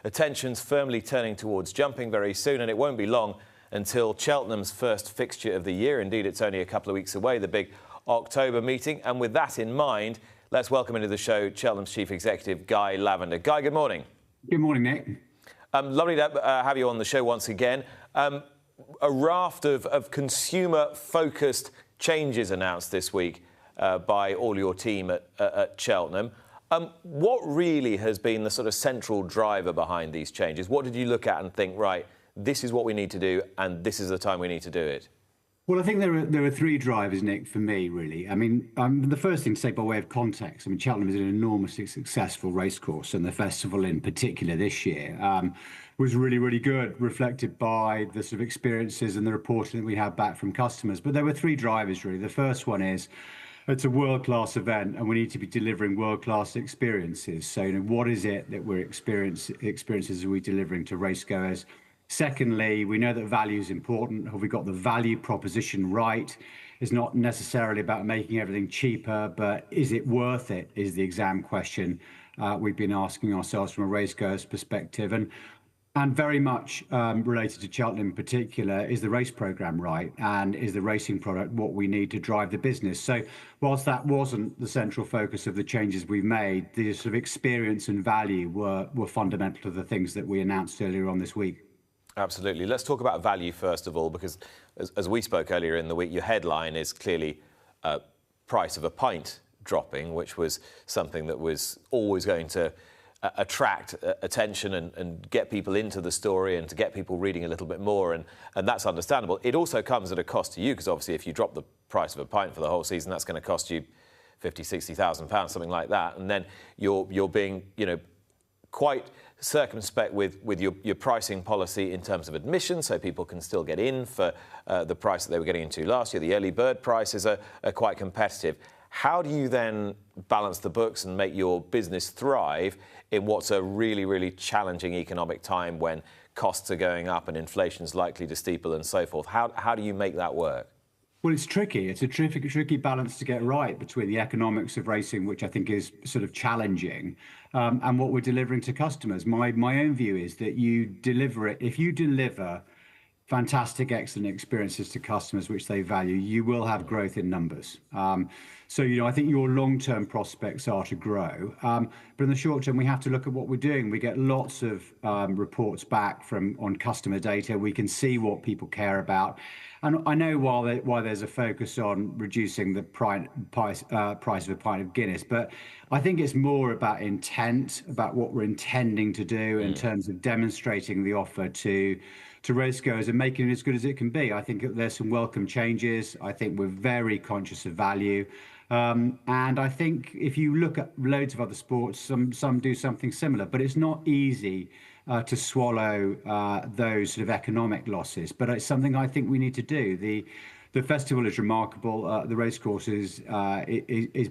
Attention's firmly turning towards jumping very soon, and it won't be long until Cheltenham's first fixture of the year. Indeed, it's only a couple of weeks away, the big October meeting. And with that in mind, let's welcome into the show Cheltenham's Chief Executive, Guy Lavender. Guy, good morning. Good morning, Nick. Lovely to have you on the show once again. A raft of consumer-focused changes announced this week by all your team at Cheltenham. What really has been the sort of central driver behind these changes? What did you look at and think, right, this is what we need to do and this is the time we need to do it? Well, I think there are three drivers, Nick, for me, really. I mean, the first thing to say by way of context, I mean, Cheltenham is an enormously successful racecourse, and the festival in particular this year was really, really good, reflected by the sort of experiences and the reporting that we had back from customers. But there were three drivers, really. The first one is it's a world-class event, and we need to be delivering world-class experiences. So, what is it that experiences are we delivering to racegoers? Secondly, we know that value is important. Have we got the value proposition right? It's not necessarily about making everything cheaper, but is it worth it, is the exam question we've been asking ourselves from a racegoer's perspective. And very much related to Cheltenham in particular, is the race programme right? And is the racing product what we need to drive the business? So whilst that wasn't the central focus of the changes we've made, the sort of experience and value were fundamental to the things that we announced earlier on this week. Absolutely. Let's talk about value first of all, because as we spoke earlier in the week, your headline is clearly price of a pint dropping, which was something that was always going to attract attention and get people into the story and to get people reading a little bit more. And that's understandable. It also comes at a cost to you, because obviously if you drop the price of a pint for the whole season, that's going to cost you £50,000, £60,000, something like that. And then you're being, quite circumspect with your pricing policy in terms of admission, so people can still get in for the price that they were getting into last year. The early bird prices are quite competitive. How do you then balance the books and make your business thrive in what's a really, really challenging economic time when costs are going up and inflation's likely to steeple and so forth? How do you make that work? Well, it's tricky. It's a tricky balance to get right between the economics of racing, which I think is sort of challenging, and what we're delivering to customers. My own view is that if you deliver fantastic, excellent experiences to customers which they value, you will have growth in numbers. So, I think your long-term prospects are to grow. But in the short term, we have to look at what we're doing. We get lots of reports back on customer data. We can see what people care about. And I know why there's a focus on reducing the price of a pint of Guinness, but I think it's more about intent, about what we're intending to do in terms of demonstrating the offer to racegoers and making it as good as it can be. I think there's some welcome changes. I think we're very conscious of value. And I think if you look at loads of other sports, some do something similar, but it's not easy to swallow those sort of economic losses. But it's something I think we need to do. The festival is remarkable. The racecourse is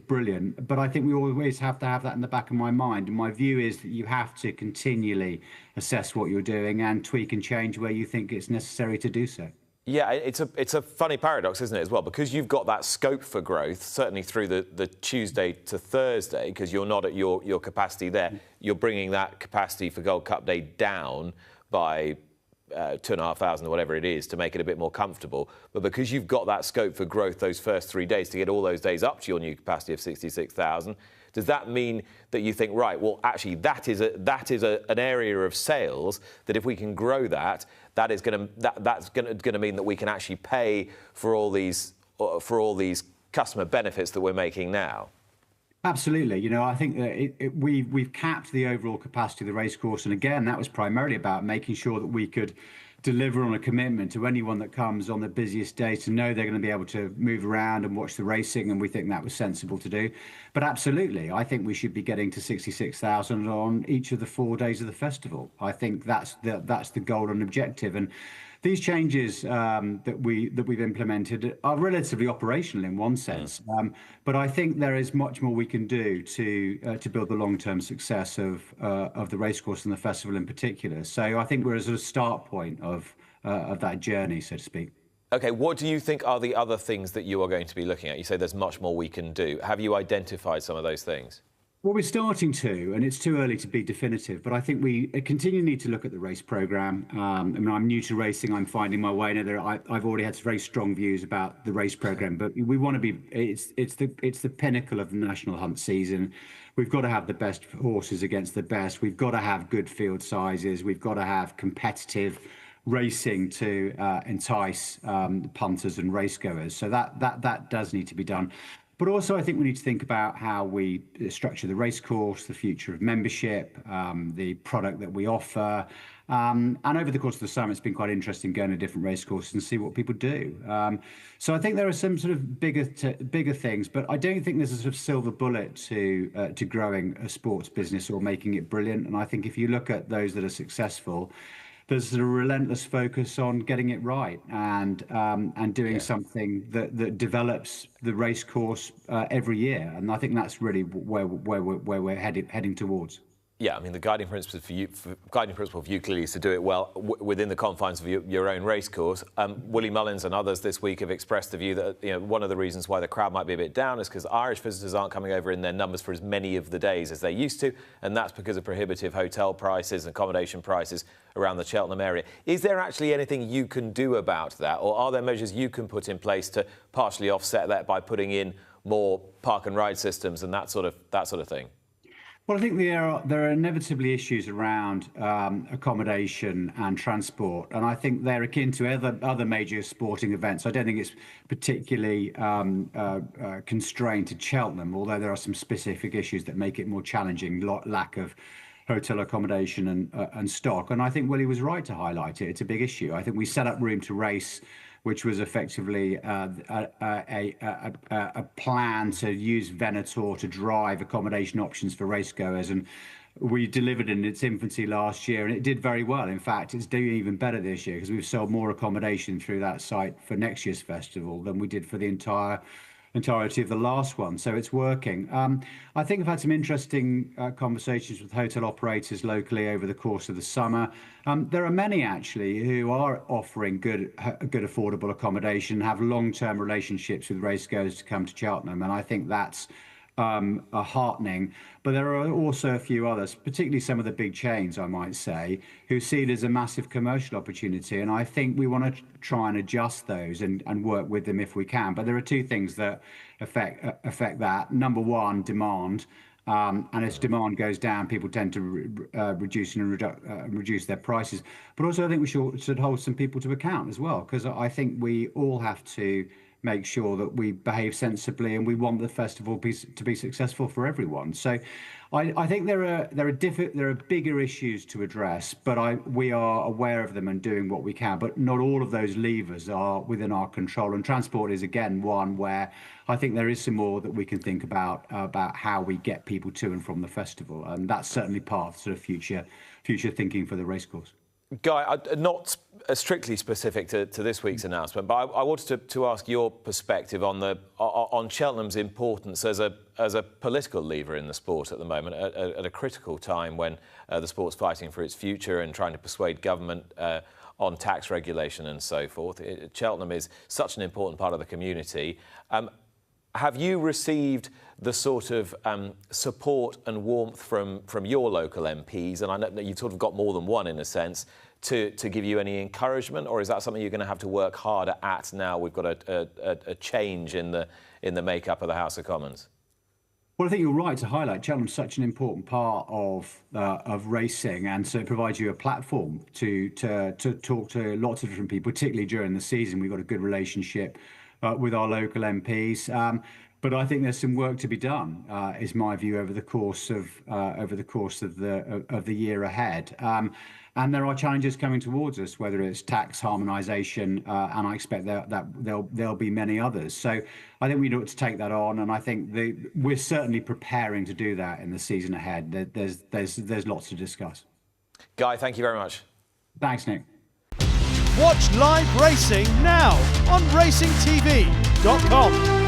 brilliant. But I think we always have to have that in the back of my mind. And my view is that you have to continually assess what you're doing and tweak and change where you think it's necessary to do so. Yeah, it's a funny paradox, isn't it, as well? Because you've got that scope for growth, certainly through the Tuesday to Thursday, because you're not at your capacity there. You're bringing that capacity for Gold Cup Day down by 2,500 or whatever it is to make it a bit more comfortable. But because you've got that scope for growth those first 3 days to get all those days up to your new capacity of 66,000, does that mean that you think, right, well, actually, that is an area of sales that if we can grow that's going to mean that we can actually pay for all these customer benefits that we're making now? Absolutely. I think that we've capped the overall capacity of the racecourse, and again, that was primarily about making sure that we could deliver on a commitment to anyone that comes on the busiest day to know they're going to be able to move around and watch the racing, and we think that was sensible to do. But absolutely, I think we should be getting to 66,000 on each of the 4 days of the festival. I think that's the goal and objective. And these changes that we've implemented are relatively operational in one sense, but I think there is much more we can do to build the long-term success of the racecourse and the festival in particular. So I think we're at a start point of that journey, so to speak. OK, what do you think are the other things that you are going to be looking at? You say there's much more we can do. Have you identified some of those things? Well, we're starting to, and it's too early to be definitive, but I think we continue to need to look at the race programme. I mean, I'm new to racing, I'm finding my way. I've already had very strong views about the race programme, but we want to be, it's the pinnacle of the national hunt season. We've got to have the best horses against the best. We've got to have good field sizes. We've got to have competitive racing to entice punters and racegoers. So that does need to be done. But also, I think we need to think about how we structure the racecourse, the future of membership, the product that we offer. And over the course of the summer, it's been quite interesting going to different racecourses and see what people do. So I think there are some sort of bigger things, but I don't think there's a sort of silver bullet to growing a sports business or making it brilliant. And I think if you look at those that are successful, there's a relentless focus on getting it right and doing something that develops the race course every year, and I think that's really where we're heading towards. Yeah, I mean, the guiding principle for you clearly is to do it well within the confines of your own racecourse. Willie Mullins and others this week have expressed the view that one of the reasons why the crowd might be a bit down is because Irish visitors aren't coming over in their numbers for as many of the days as they used to, and that's because of prohibitive hotel prices and accommodation prices around the Cheltenham area. Is there actually anything you can do about that, or are there measures you can put in place to partially offset that by putting in more park and ride systems and that sort of thing? Well, I think there are inevitably issues around accommodation and transport, and I think they're akin to other major sporting events. I don't think it's particularly constrained to Cheltenham, although there are some specific issues that make it more challenging, lack of hotel accommodation and stock. And I think Willie was right to highlight it. It's a big issue. I think we set up Room to Race, which was effectively a plan to use Venator to drive accommodation options for racegoers. And we delivered in its infancy last year, and it did very well. In fact, it's doing even better this year because we've sold more accommodation through that site for next year's festival than we did for the entirety of the last one. So it's working. I think I've had some interesting conversations with hotel operators locally over the course of the summer. There are many actually who are offering good affordable accommodation, have long-term relationships with racegoers to come to Cheltenham, and I think that's heartening. But there are also a few others, particularly some of the big chains, I might say, who see it as a massive commercial opportunity. And I think we want to try and adjust those and work with them if we can. But there are two things that affect that. Number one, demand. And as demand goes down, people tend to reduce their prices. But also, I think we should hold some people to account as well, because I think we all have to make sure that we behave sensibly, and we want the festival to be successful for everyone. So I think there are bigger issues to address, but we are aware of them and doing what we can. But not all of those levers are within our control, and transport is again one where I think there is some more that we can think about how we get people to and from the festival, and that's certainly part of sort of future thinking for the racecourse. Guy, not strictly specific to this week's announcement, but I wanted to ask your perspective on Cheltenham's importance as a political lever in the sport at the moment, at a critical time when the sport's fighting for its future and trying to persuade government on tax regulation and so forth. Cheltenham is such an important part of the community. Have you received the sort of support and warmth from your local MPs, and I know that you've sort of got more than one in a sense, to give you any encouragement, or is that something you're going to have to work harder at now we've got a change in the makeup of the House of Commons? Well, I think you're right to highlight Cheltenham's such an important part of racing, and so it provides you a platform to talk to lots of different people, particularly during the season. We've got a good relationship with our local MPs. But I think there's some work to be done, is my view, over the course of the year ahead. And there are challenges coming towards us, whether it's tax harmonisation, and I expect that there'll be many others. So I think we ought to take that on, and I think we're certainly preparing to do that in the season ahead. There's lots to discuss. Guy, thank you very much. Thanks, Nick. Watch live racing now on racingtv.com.